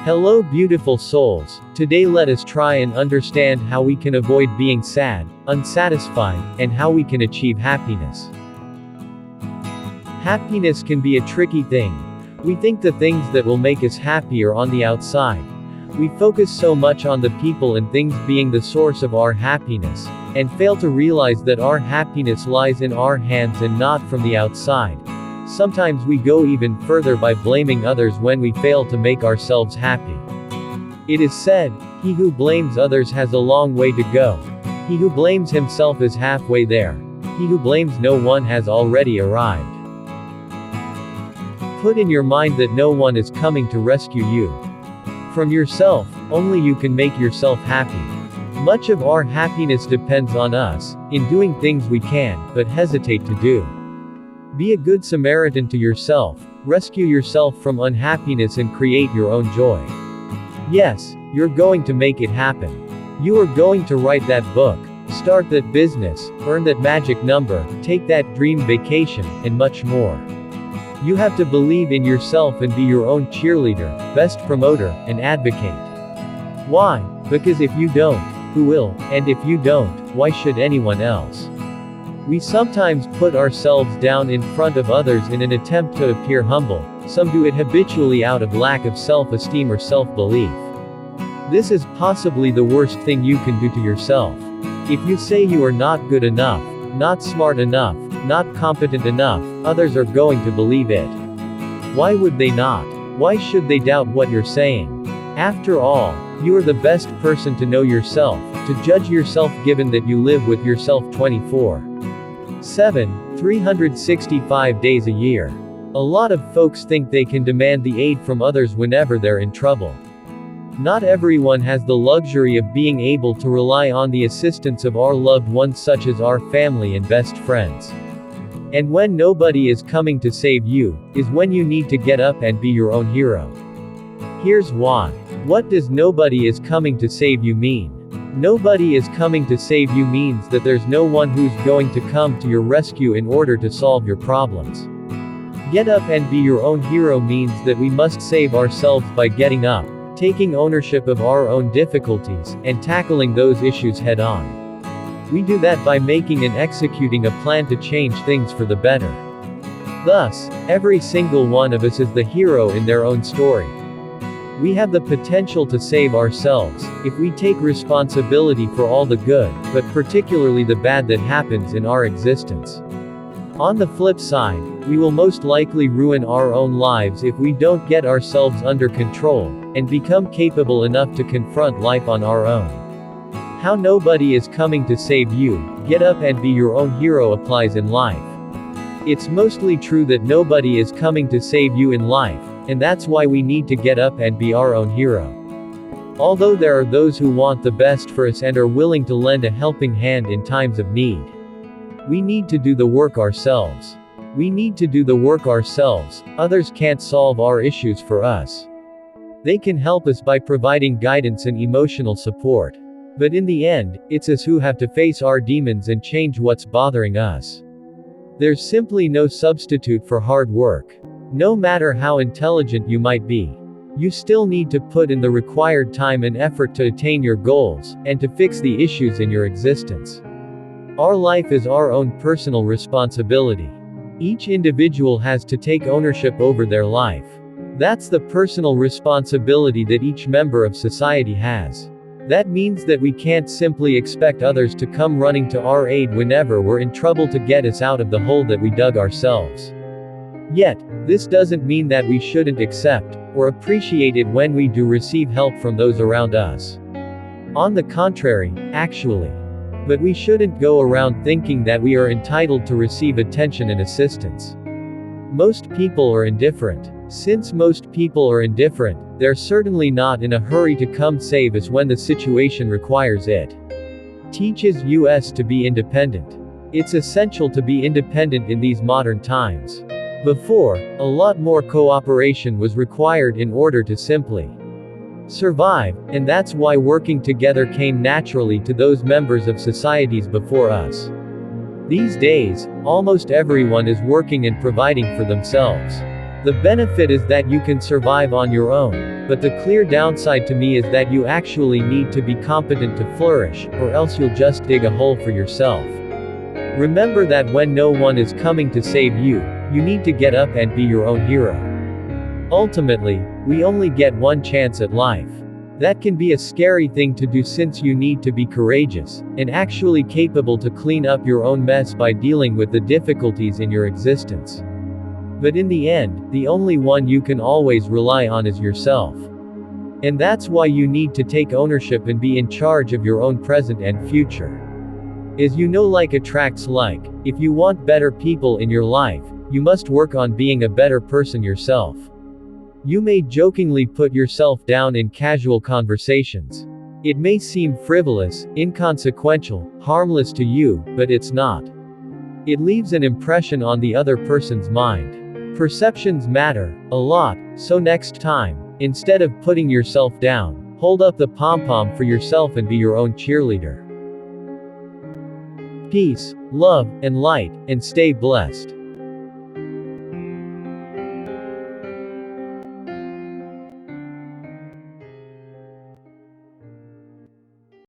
Hello beautiful souls, today let us try and understand how we can avoid being sad, unsatisfied, and how we can achieve happiness. Happiness can be a tricky thing. We think the things that will make us happy are on the outside. We focus so much on the people and things being the source of our happiness, and fail to realize that our happiness lies in our hands and not from the outside. Sometimes we go even further by blaming others when we fail to make ourselves happy. It is said, "He who blames others has a long way to go. He who blames himself is halfway there. He who blames no one has already arrived." Put in your mind that no one is coming to rescue you from yourself. Only you can make yourself happy. Much of our happiness depends on us, in doing things we can, but hesitate to do. Be a good Samaritan to yourself, rescue yourself from unhappiness and create your own joy. Yes, you're going to make it happen. You are going to write that book, start that business, earn that magic number, take that dream vacation, and much more. You have to believe in yourself and be your own cheerleader, best promoter, and advocate. Why? Because if you don't, who will? And if you don't, why should anyone else? We sometimes put ourselves down in front of others in an attempt to appear humble. Some do it habitually out of lack of self-esteem or self-belief. This is possibly the worst thing you can do to yourself. If you say you are not good enough, not smart enough, not competent enough, others are going to believe it. Why would they not? Why should they doubt what you're saying? After all, you are the best person to know yourself, to judge yourself given that you live with yourself 24/7, 365 days a year. A lot of folks think they can demand the aid from others whenever they're in trouble. Not everyone has the luxury of being able to rely on the assistance of our loved ones such as our family and best friends. And when nobody is coming to save you, is when you need to get up and be your own hero. Here's why. What does nobody is coming to save you mean? Nobody is coming to save you means that there's no one who's going to come to your rescue in order to solve your problems. Get up and be your own hero means that we must save ourselves by getting up, taking ownership of our own difficulties, and tackling those issues head on. We do that by making and executing a plan to change things for the better. Thus, every single one of us is the hero in their own story. We have the potential to save ourselves, if we take responsibility for all the good, but particularly the bad that happens in our existence. On the flip side, we will most likely ruin our own lives if we don't get ourselves under control, and become capable enough to confront life on our own. How nobody is coming to save you, get up and be your own hero applies in life. It's mostly true that nobody is coming to save you in life, and that's why we need to get up and be our own hero. Although there are those who want the best for us and are willing to lend a helping hand in times of need, we need to do the work ourselves. We need to do the work ourselves. Others can't solve our issues for us. They can help us by providing guidance and emotional support. But in the end, it's us who have to face our demons and change what's bothering us. There's simply no substitute for hard work. No matter how intelligent you might be, you still need to put in the required time and effort to attain your goals, and to fix the issues in your existence. Our life is our own personal responsibility. Each individual has to take ownership over their life. That's the personal responsibility that each member of society has. That means that we can't simply expect others to come running to our aid whenever we're in trouble to get us out of the hole that we dug ourselves. Yet, this doesn't mean that we shouldn't accept, or appreciate it when we do receive help from those around us. On the contrary, actually. But we shouldn't go around thinking that we are entitled to receive attention and assistance. Most people are indifferent. Since most people are indifferent, they're certainly not in a hurry to come save us when the situation requires it. Teaches us to be independent. It's essential to be independent in these modern times. Before, a lot more cooperation was required in order to simply survive, and that's why working together came naturally to those members of societies before us. These days, almost everyone is working and providing for themselves. The benefit is that you can survive on your own, but the clear downside to me is that you actually need to be competent to flourish, or else you'll just dig a hole for yourself. Remember that when no one is coming to save you, you need to get up and be your own hero. Ultimately, we only get one chance at life. That can be a scary thing to do since you need to be courageous, and actually capable to clean up your own mess by dealing with the difficulties in your existence. But in the end, the only one you can always rely on is yourself. And that's why you need to take ownership and be in charge of your own present and future. As you know, like attracts like. If you want better people in your life, you must work on being a better person yourself. You may jokingly put yourself down in casual conversations. It may seem frivolous, inconsequential, harmless to you, but it's not. It leaves an impression on the other person's mind. Perceptions matter a lot, so next time, instead of putting yourself down, hold up the pom-pom for yourself and be your own cheerleader. Peace, love, and light, and stay blessed.